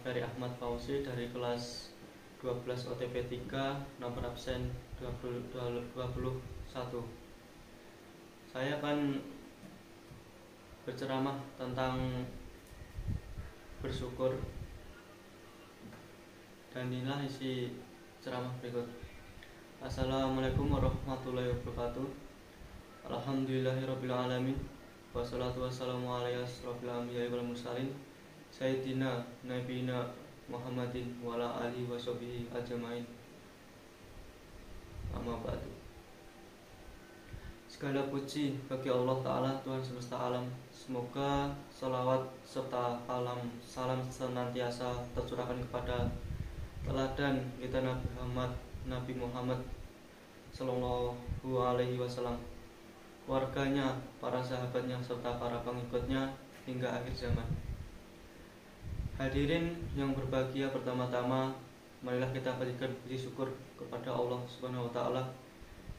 Ferry Ahmad Fauzi dari kelas 12 OTP 3, nomor absen 21. Saya akan berceramah tentang bersyukur, dan inilah isi ceramah berikut. Assalamualaikum warahmatullahi wabarakatuh. Alhamdulillahirabbil alamin. Wassalatu wassalamu ala asyrofil anbiya'i wal mursalin Sayyidina Nabiyina Muhammadin wa ala alihi wa sahbihi ajmain. Amma ba'du. Segala puji bagi Allah Ta'ala, Tuhan semesta alam. Semoga salawat serta salam senantiasa tercurahkan kepada teladan kita Nabi Muhammad Sallallahu Alaihi Wasallam, keluarganya, para sahabatnya, serta para pengikutnya hingga akhir zaman. Hadirin yang berbahagia, pertama-tama marilah kita panjatkan puji syukur kepada Allah Subhanahu wa taala,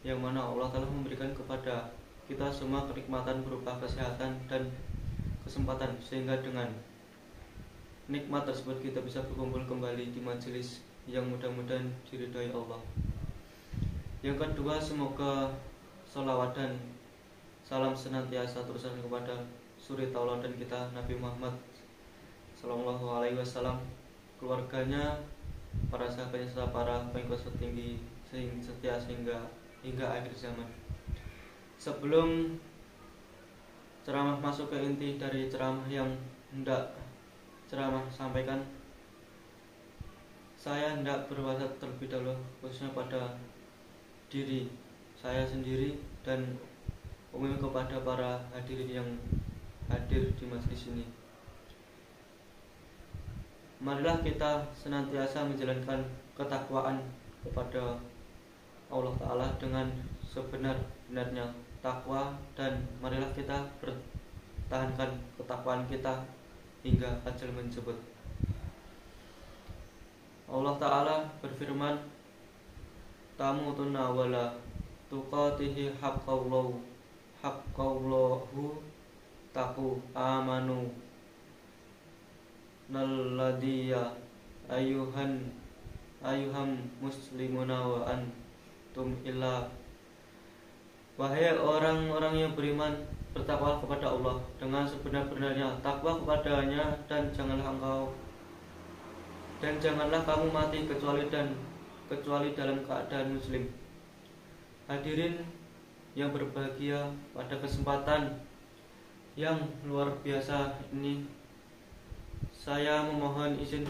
yang mana Allah telah memberikan kepada kita semua kenikmatan berupa kesehatan dan kesempatan, sehingga dengan nikmat tersebut kita bisa berkumpul kembali di majelis yang mudah-mudahan diridhai Allah. Yang kedua, semoga salawat dan salam senantiasa teruskan kepada suri tauladan kita Nabi Muhammad Sallallahu Alaihi Wasallam, keluarganya, para sahabatnya, serta para pengikut setia hingga akhir zaman. Sebelum ceramah masuk ke inti dari ceramah yang hendak ceramah sampaikan, saya hendak berwasiat terlebih dahulu, khususnya pada diri saya sendiri dan umum kepada para hadirin yang hadir di majelis ini. Marilah kita senantiasa menjalankan ketakwaan kepada Allah Ta'ala dengan sebenar-benarnya takwa, dan marilah kita bertahankan ketakwaan kita hingga ajal menjemput. Allah Ta'ala berfirman, tamutunna wala tuqatihi haqqallahu taku amanu nalladhiya ayuham muslimuna wa antum illa. Wahai orang-orang yang beriman, bertakwa kepada Allah dengan sebenar-benarnya takwa kepadanya, dan janganlah kamu mati kecuali dalam keadaan muslim. Hadirin yang berbahagia, pada kesempatan yang luar biasa ini saya memohon izin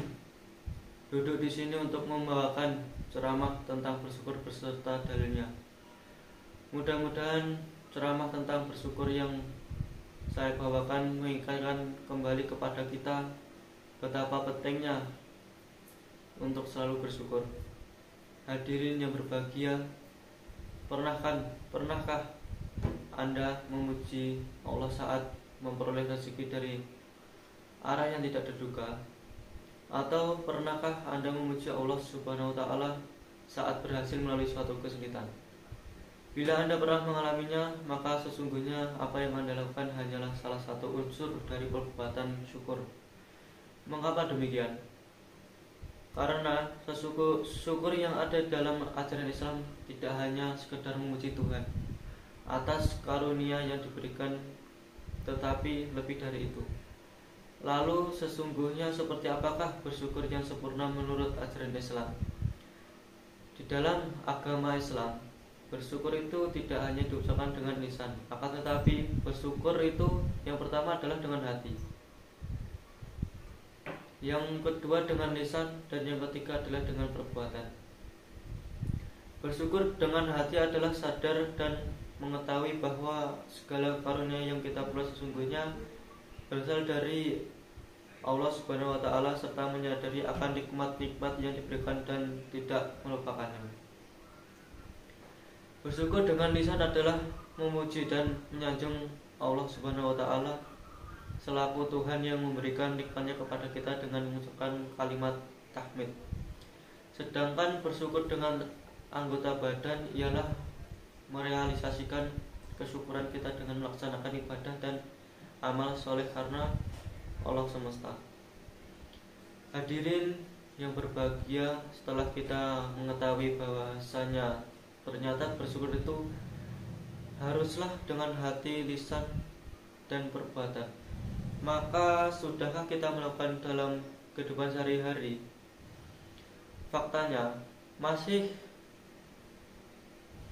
duduk di sini untuk membawakan ceramah tentang bersyukur beserta dalilnya. Mudah-mudahan ceramah tentang bersyukur yang saya bawakan mengingatkan kembali kepada kita betapa pentingnya untuk selalu bersyukur. Hadirin yang berbahagia, pernahkah Anda memuji Allah saat memperoleh rezeki dari arah yang tidak terduga? Atau pernahkah Anda memuji Allah Subhanahu wa taala saat berhasil melalui suatu kesulitan? Bila Anda pernah mengalaminya, maka sesungguhnya apa yang Anda lakukan hanyalah salah satu unsur dari perbuatan syukur. Mengapa demikian? Karena syukur yang ada dalam ajaran Islam tidak hanya sekedar memuji Tuhan atas karunia yang diberikan, tetapi lebih dari itu. Lalu sesungguhnya seperti apakah bersyukur yang sempurna menurut ajaran Islam? Di dalam agama Islam, bersyukur itu tidak hanya diucapkan dengan lisan, akan tetapi bersyukur itu yang pertama adalah dengan hati, yang kedua dengan lisan, dan yang ketiga adalah dengan perbuatan. Bersyukur dengan hati adalah sadar dan mengetahui bahwa segala karunia yang kita peroleh sesungguhnya berasal dari Allah Subhanahu wa taala, serta menyadari akan nikmat-nikmat yang diberikan dan tidak melupakannya. Bersyukur dengan lisan adalah memuji dan menyanjung Allah Subhanahu wa taala selaku Tuhan yang memberikan nikmatnya kepada kita dengan mengucapkan kalimat tahmid. Sedangkan bersyukur dengan anggota badan ialah merealisasikan kesyukuran kita dengan melaksanakan ibadah dan amal soleh karena Allah semesta. Hadirin yang berbahagia, setelah kita mengetahui bahwasanya ternyata bersyukur itu haruslah dengan hati, lisan, dan perbuatan, maka sudahkah kita melakukan dalam kehidupan sehari-hari? Faktanya, masih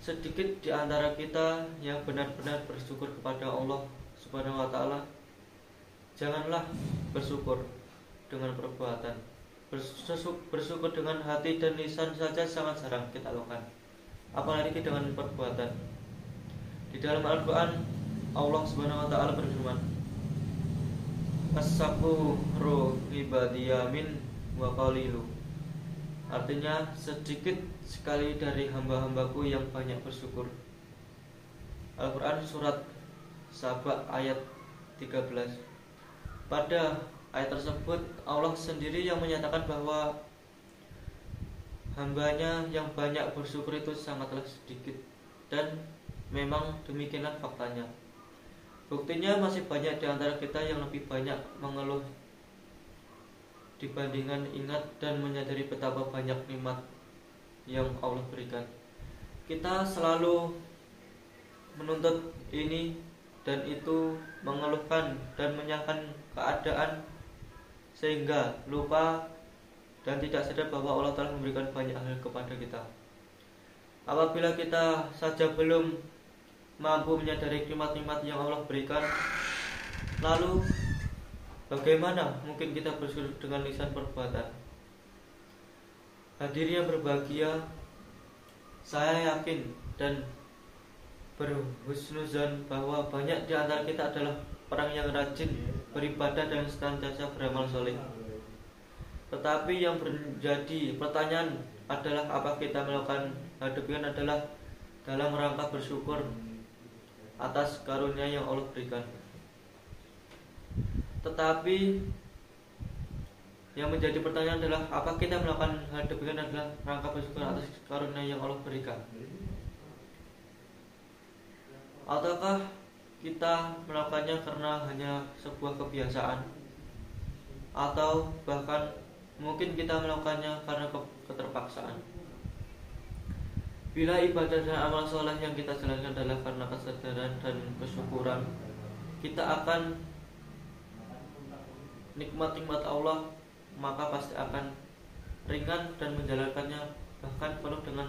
sedikit di antara kita yang benar-benar bersyukur kepada Allah Subhanahu wa taala. Janganlah bersyukur dengan perbuatan. Bersyukur dengan hati dan lisan saja sangat jarang kita lakukan, apalagi dengan perbuatan. Di dalam Al-Quran, Allah Subhanahu wa taala berfirman, "As-sabru ibadiyamin wa qalilu." Artinya, sedikit sekali dari hamba-hambaku yang banyak bersyukur. Al-Quran surat Saba ayat 13. Pada ayat tersebut Allah sendiri yang menyatakan bahwa hambanya yang banyak bersyukur itu sangatlah sedikit. Dan memang demikianlah faktanya. Buktinya masih banyak di antara kita yang lebih banyak mengeluh dibandingkan ingat dan menyadari betapa banyak nikmat yang Allah berikan. Kita selalu menuntut ini dan itu, mengeluhkan dan menyalahkan keadaan sehingga lupa dan tidak sadar bahwa Allah telah memberikan banyak hal kepada kita. Apabila kita saja belum mampu menyadari nikmat-nikmat yang Allah berikan, lalu bagaimana mungkin kita bersyukur dengan lisan perbuatan? Hadirin yang berbahagia, saya yakin dan berhusnuzon bahwa banyak di antara kita adalah orang yang rajin beribadah dan senantiasa beramal soleh. Tetapi yang menjadi pertanyaan adalah apa kita melakukan hal demikian adalah dalam rangka bersyukur atas karunia yang Allah berikan. Tetapi yang menjadi pertanyaan adalah apa kita melakukan hal demikian adalah rangka bersyukur atas karunia yang Allah berikan, ataukah kita melakukannya karena hanya sebuah kebiasaan, atau bahkan mungkin kita melakukannya karena keterpaksaan. Bila ibadah dan amal soleh yang kita jalankan adalah karena kesadaran dan kesyukuran, kita akan nikmat-nikmat Allah, maka pasti akan ringan dan menjalankannya bahkan penuh dengan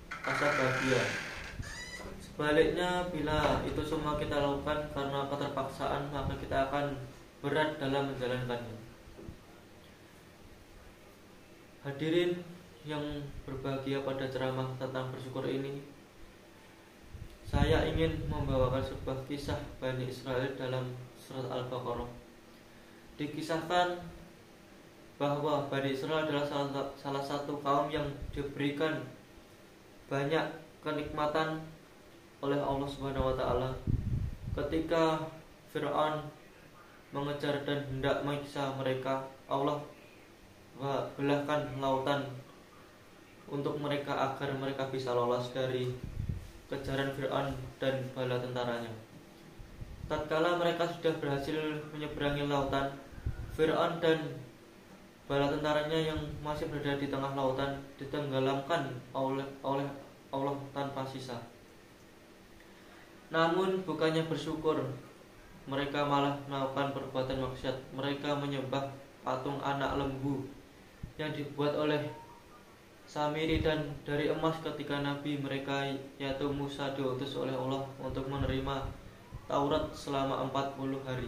rasa bahagia. Sebaliknya, bila itu semua kita lakukan karena keterpaksaan, maka kita akan berat dalam menjalankannya. Hadirin yang berbahagia, pada ceramah tentang bersyukur ini, saya ingin membawakan sebuah kisah Bani Israel dalam surat Al-Baqarah. Dikisahkan bahwa Bani Israel adalah salah satu kaum yang diberikan banyak kenikmatan oleh Allah Subhanahu wa taala. Ketika Fir'aun mengejar dan hendak menyiksa mereka, Allah belahkan lautan untuk mereka agar mereka bisa lolos dari kejaran Fir'aun dan bala tentaranya. Tatkala mereka sudah berhasil menyeberangi lautan, Fir'aun dan bala tentaranya yang masih berada di tengah lautan ditenggelamkan oleh Allah tanpa sisa. Namun bukannya bersyukur, mereka malah melakukan perbuatan maksiat. Mereka menyembah patung anak lembu yang dibuat oleh Samiri dan dari emas ketika Nabi mereka yaitu Musa diutus oleh Allah untuk menerima Taurat selama 40 hari.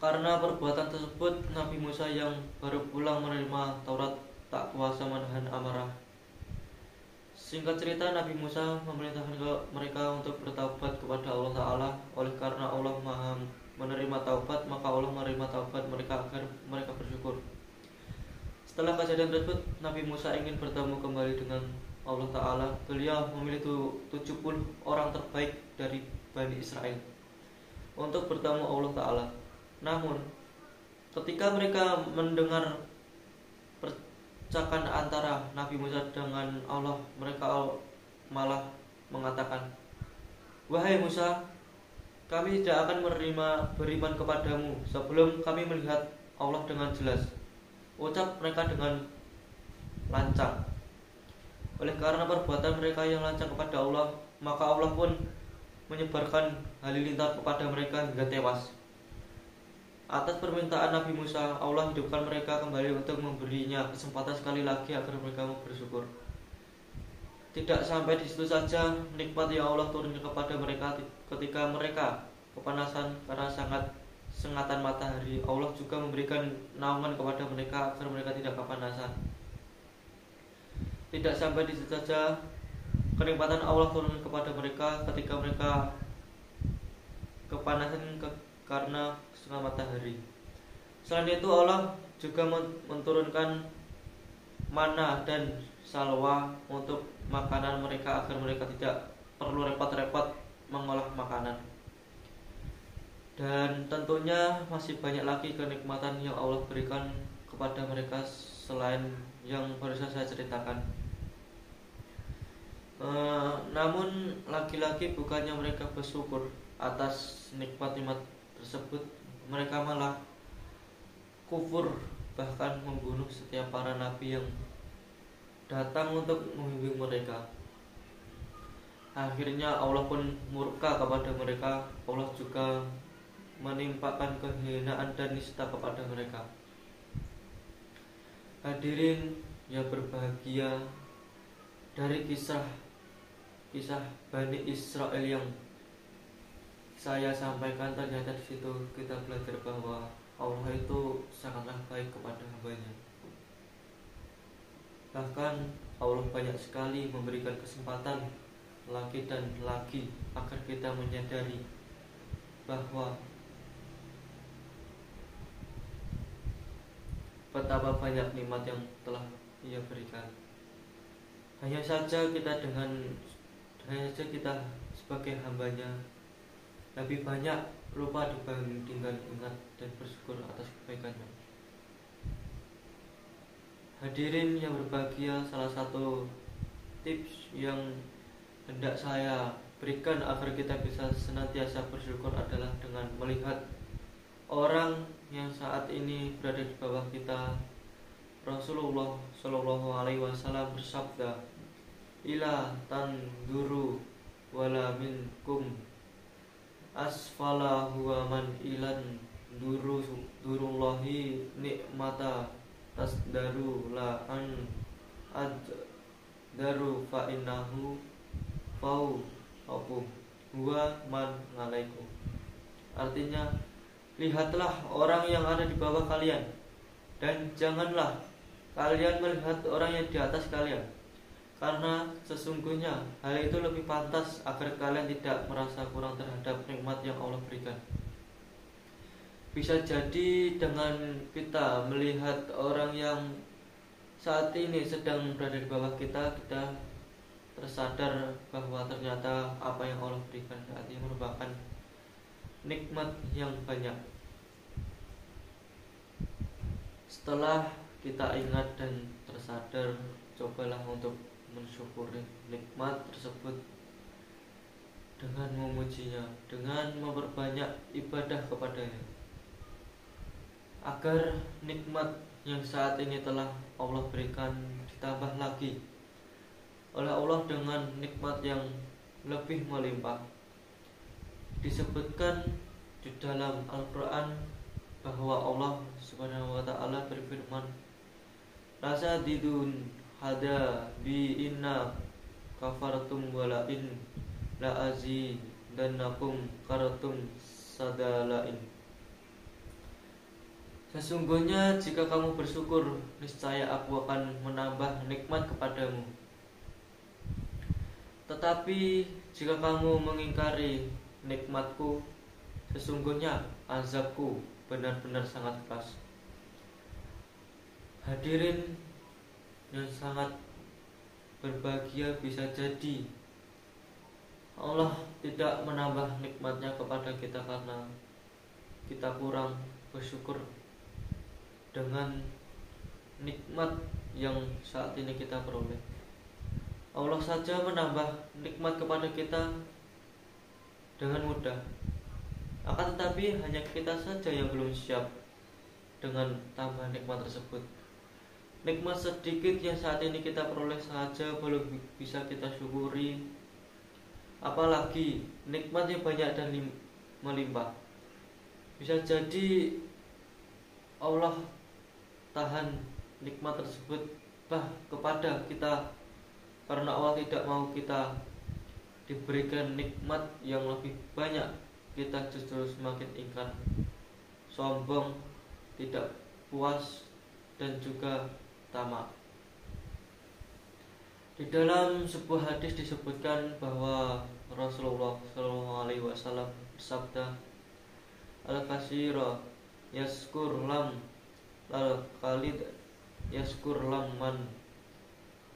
Karena perbuatan tersebut, Nabi Musa yang baru pulang menerima Taurat tak kuasa menahan amarah. Singkat cerita, Nabi Musa memerintahkan mereka untuk bertaubat kepada Allah Ta'ala. Oleh karena Allah Maha menerima taubat, maka Allah menerima taubat mereka agar mereka bersyukur. Setelah kejadian tersebut, Nabi Musa ingin bertemu kembali dengan Allah Ta'ala. Beliau memilih 70 orang terbaik dari Bani Israel untuk bertemu Allah Ta'ala. Namun, ketika mereka mendengar percakapan antara Nabi Musa dengan Allah, mereka malah mengatakan, "Wahai Musa, kami tidak akan beriman kepadamu sebelum kami melihat Allah dengan jelas, ucap mereka dengan lancang. Oleh karena perbuatan mereka yang lancang kepada Allah, maka Allah pun menyebarkan halilintar kepada mereka hingga tewas. Atas permintaan Nabi Musa, Allah hidupkan mereka kembali untuk memberinya kesempatan sekali lagi agar mereka mau bersyukur. Tidak sampai di situ saja, nikmat yang Allah turunkan kepada mereka ketika mereka kepanasan karena sengatan matahari, Allah juga memberikan naungan kepada mereka agar mereka tidak kepanasan. Tidak sampai di situ saja, kenikmatan Allah turun kepada mereka ketika mereka kepanasan karena sinar matahari. Selain itu, Allah juga menurunkan mana dan salwa untuk makanan mereka agar mereka tidak perlu repot-repot mengolah makanan. Dan tentunya masih banyak lagi kenikmatan yang Allah berikan kepada mereka selain yang barusan saya ceritakan. Namun lagi-lagi bukannya mereka bersyukur atas nikmat-nikmat tersebut, mereka malah kufur, bahkan membunuh setiap para nabi yang datang untuk membimbing mereka. Akhirnya Allah pun murka kepada mereka. Allah juga menimpakan kehinaan dan nista kepada mereka. Hadirin yang berbahagia, dari kisah Bani Israel yang saya sampaikan, ternyata di situ kita belajar bahwa Allah itu sangatlah baik kepada hambanya. Bahkan Allah banyak sekali memberikan kesempatan lagi dan lagi agar kita menyadari bahwa betapa banyak nikmat yang telah Ia berikan. Hanya saja kita sebagai hambanya lebih banyak lupa dibandingkan ingat dan bersyukur atas kebaikannya. Hadirin yang berbahagia, salah satu tips yang hendak saya berikan agar kita bisa senantiasa bersyukur adalah dengan melihat orang yang saat ini berada di bawah kita. Rasulullah Shallallahu Alaihi Wasallam bersabda, "Ila tanduru wala minkum asfala huwa man ilan durullahi nikmata tasdaru la an daru fa innahu fau huwa man ngalaikum." Artinya, lihatlah orang yang ada di bawah kalian, dan janganlah kalian melihat orang yang di atas kalian, karena sesungguhnya hal itu lebih pantas agar kalian tidak merasa kurang terhadap nikmat yang Allah berikan. Bisa jadi dengan kita melihat orang yang saat ini sedang berada di bawah kita, kita tersadar bahwa ternyata apa yang Allah berikan saat ini merupakan nikmat yang banyak. Setelah kita ingat dan tersadar, cobalah untuk mensyukuri nikmat tersebut dengan memujinya, dengan memperbanyak ibadah kepadanya, agar nikmat yang saat ini telah Allah berikan ditambah lagi oleh Allah dengan nikmat yang lebih melimpah. Disebutkan di dalam Al-Quran bahwa Allah Subhanahu wa Ta'ala berfirman, "Rasa didun hada bi inna kafartum walain la azidannakum karatum sadalain." Sesungguhnya jika kamu bersyukur, niscaya aku akan menambah nikmat kepadamu. Tetapi jika kamu mengingkari nikmatku, sesungguhnya azabku benar-benar sangat keras. Hadirin yang sangat berbahagia, bisa jadi Allah tidak menambah nikmatnya kepada kita karena kita kurang bersyukur dengan nikmat yang saat ini kita peroleh. Allah saja menambah nikmat kepada kita dengan mudah. Akan tetapi hanya kita saja yang belum siap dengan tambahan nikmat tersebut. Nikmat sedikit yang saat ini kita peroleh saja belum bisa kita syukuri, apalagi nikmat yang banyak dan melimpah. Bisa jadi Allah tahan nikmat tersebut kepada kita karena Allah tidak mau kita diberikan nikmat yang lebih banyak. Kita justru semakin ingkar, sombong, tidak puas, dan juga tamak. Di dalam sebuah hadis disebutkan bahwa Rasulullah SAW bersabda, Al-kasira yaskur lam al-khalid yaskur lam man.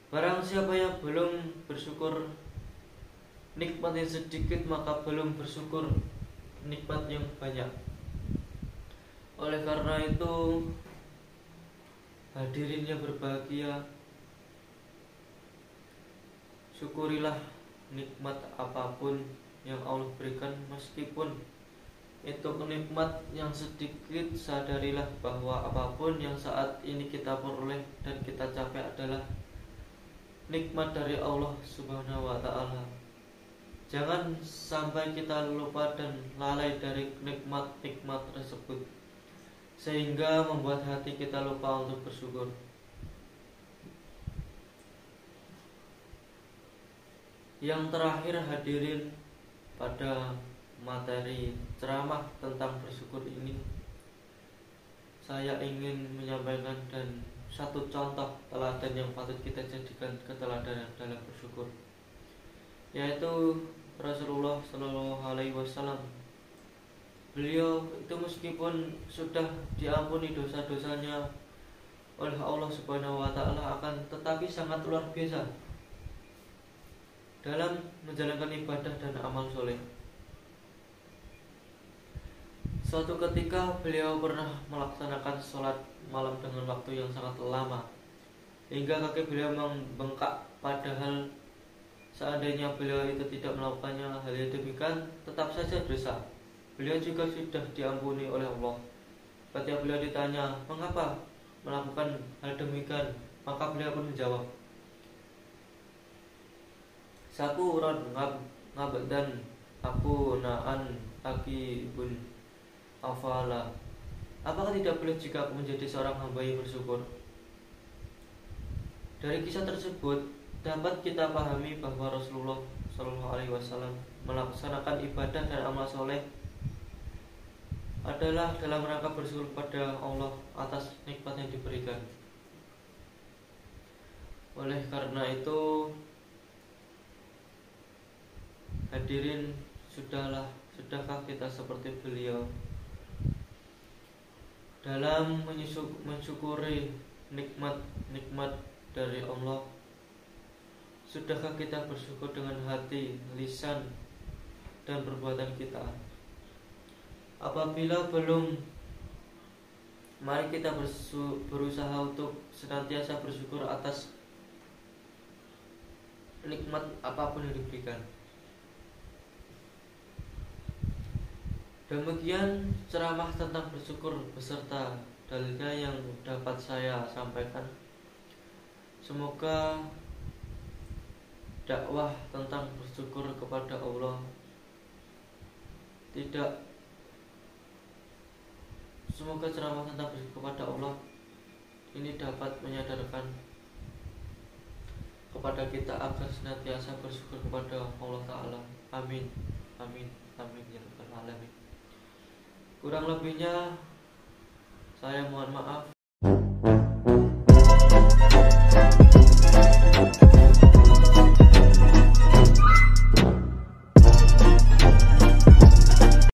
Barang siapa yang belum bersyukur nikmat yang sedikit, maka belum bersyukur nikmat yang banyak. Oleh karena itu, hadirin yang berbahagia, syukurilah nikmat apapun yang Allah berikan, meskipun itu nikmat yang sedikit. Sadarilah bahwa apapun yang saat ini kita peroleh dan kita capai adalah nikmat dari Allah Subhanahu wa Ta'ala. Jangan sampai kita lupa dan lalai dari nikmat-nikmat tersebut, sehingga membuat hati kita lupa untuk bersyukur. Yang terakhir, hadirin, pada materi ceramah tentang bersyukur ini, saya ingin menyampaikan dan satu contoh teladan yang patut kita jadikan keteladanan dalam bersyukur, yaitu Rasulullah SAW. Beliau itu meskipun sudah diampuni dosa-dosanya oleh Allah Subhanahu wa Ta'ala, akan tetapi sangat luar biasa dalam menjalankan ibadah dan amal soleh. Suatu ketika beliau pernah melaksanakan sholat malam dengan waktu yang sangat lama, hingga kaki beliau membengkak. Padahal seandainya beliau itu tidak melakukannya, hal yang demikian tetap saja dosa. Beliau juga sudah diampuni oleh Allah. Ketika beliau ditanya mengapa melakukan hal demikian, maka beliau pun menjawab, Sakuran ngabdan aku naan aki bun afala. Apakah tidak boleh jika aku menjadi seorang hamba yang bersyukur? Dari kisah tersebut dapat kita pahami bahwa Rasulullah SAW melaksanakan ibadah dan amal soleh adalah dalam rangka bersyukur pada Allah atas nikmat yang diberikan. Oleh karena itu, hadirin, sudahkah kita seperti beliau dalam mensyukuri nikmat-nikmat dari Allah? Sudahkah kita bersyukur dengan hati, lisan, dan perbuatan kita? Apabila belum, mari kita berusaha untuk senantiasa bersyukur atas nikmat apapun yang diberikan. Demikian ceramah tentang bersyukur beserta dalilnya yang dapat saya sampaikan. Semoga dakwah tentang bersyukur kepada Allah semoga ceramah tentang bersyukur kepada Allah ini dapat menyadarkan kepada kita agar senantiasa bersyukur kepada Allah Ta'ala. Amin, amin, amin ya rabbal alamin. Kurang lebihnya saya mohon maaf.